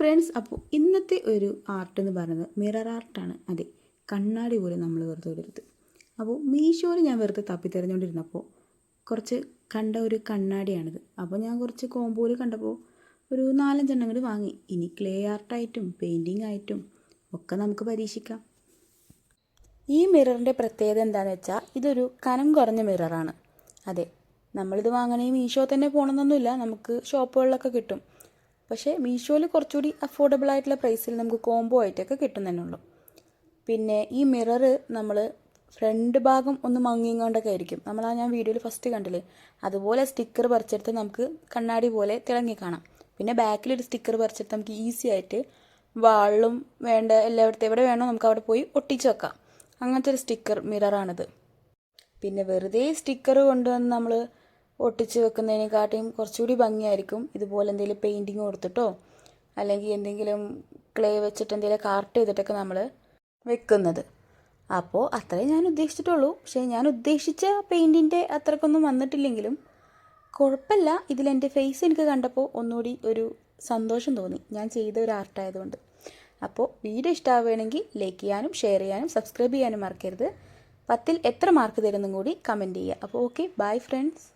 Friends, അപ്പോൾ ഇന്നത്തെ ഒരു ആർട്ട് എന്ന് പറയുന്നത് മിറർ ആർട്ടാണ്. അതെ, കണ്ണാടി പോലെ നമ്മൾ വെറുതെ ഇടരുത്. അപ്പോൾ മീഷോയിൽ ഞാൻ വെറുതെ തപ്പി തിരഞ്ഞുകൊണ്ടിരുന്നപ്പോൾ കുറച്ച് കണ്ട ഒരു കണ്ണാടിയാണിത്. അപ്പോൾ ഞാൻ കുറച്ച് കോമ്പോയിൽ കണ്ടപ്പോൾ ഒരു 4-5 കൂടി വാങ്ങി. ഇനി ക്ലേ ആർട്ടായിട്ടും പെയിൻറ്റിങ് ആയിട്ടും ഒക്കെ നമുക്ക് പരീക്ഷിക്കാം. ഈ മിററിൻ്റെ പ്രത്യേകത എന്താണെന്ന് വെച്ചാൽ ഇതൊരു കനം കുറഞ്ഞ മിററാണ്. അതെ, നമ്മളിത് വാങ്ങണമെങ്കിൽ മീഷോ തന്നെ പോകണമെന്നൊന്നുമില്ല, നമുക്ക് ഷോപ്പുകളിലൊക്കെ കിട്ടും. പക്ഷേ മീഷോയിൽ കുറച്ചുകൂടി അഫോർഡബിൾ ആയിട്ടുള്ള പ്രൈസിൽ നമുക്ക് കോംബോ ആയിട്ടൊക്കെ കിട്ടും തന്നെ ഉള്ളൂ. പിന്നെ ഈ മിറർ നമ്മൾ ഫ്രണ്ട് ഭാഗം ഒന്ന് മങ്ങിക്കൊണ്ടൊക്കെ ആയിരിക്കും. ഞാൻ വീഡിയോയിൽ ഫസ്റ്റ് കണ്ടില്ലേ, അതുപോലെ സ്റ്റിക്കർ പറിച്ചെടുത്ത് നമുക്ക് കണ്ണാടി പോലെ തിളങ്ങി കാണാം. പിന്നെ ബാക്കിലൊരു സ്റ്റിക്കർ പറിച്ചെടുത്ത് നമുക്ക് ഈസി ആയിട്ട് വാളിലും വേണ്ട എല്ലായിടത്തും എവിടെ വേണോ നമുക്ക് അവിടെ പോയി ഒട്ടിച്ച് വെക്കാം. അങ്ങനത്തെ ഒരു സ്റ്റിക്കർ മിററാണിത്. പിന്നെ വെറുതെ സ്റ്റിക്കർ കൊണ്ടുവന്ന് നമ്മൾ ഒട്ടിച്ച് വെക്കുന്നതിനെക്കാട്ടിയും കുറച്ചുകൂടി ഭംഗിയായിരിക്കും ഇതുപോലെ എന്തെങ്കിലും പെയിൻറ്റിങ് കൊടുത്തിട്ടോ അല്ലെങ്കിൽ എന്തെങ്കിലും ക്ലേ വെച്ചിട്ട് എന്തെങ്കിലും കാർട്ട് ചെയ്തിട്ടൊക്കെ നമ്മൾ വെക്കുന്നത്. അപ്പോൾ അത്രേ ഞാൻ ഉദ്ദേശിച്ചിട്ടുള്ളൂ. പക്ഷേ ഞാൻ ഉദ്ദേശിച്ച പെയിൻറ്റിൻ്റെ അത്രക്കൊന്നും വന്നിട്ടില്ലെങ്കിലും കുഴപ്പമില്ല. ഇതിലെൻ്റെ ഫേസ് എനിക്ക് കണ്ടപ്പോൾ ഒന്നുകൂടി ഒരു സന്തോഷം തോന്നി, ഞാൻ ചെയ്ത ഒരു ആർട്ടായതുകൊണ്ട്. അപ്പോൾ വീഡിയോ ഇഷ്ടമാവുകയാണെങ്കിൽ ലൈക്ക് ചെയ്യാനും ഷെയർ ചെയ്യാനും സബ്സ്ക്രൈബ് ചെയ്യാനും മറക്കരുത്. 10ൽ എത്ര മാർക്ക് തരുന്നും കൂടി കമൻറ്റ് ചെയ്യുക. അപ്പോൾ ഓക്കെ, ബൈ ഫ്രണ്ട്സ്.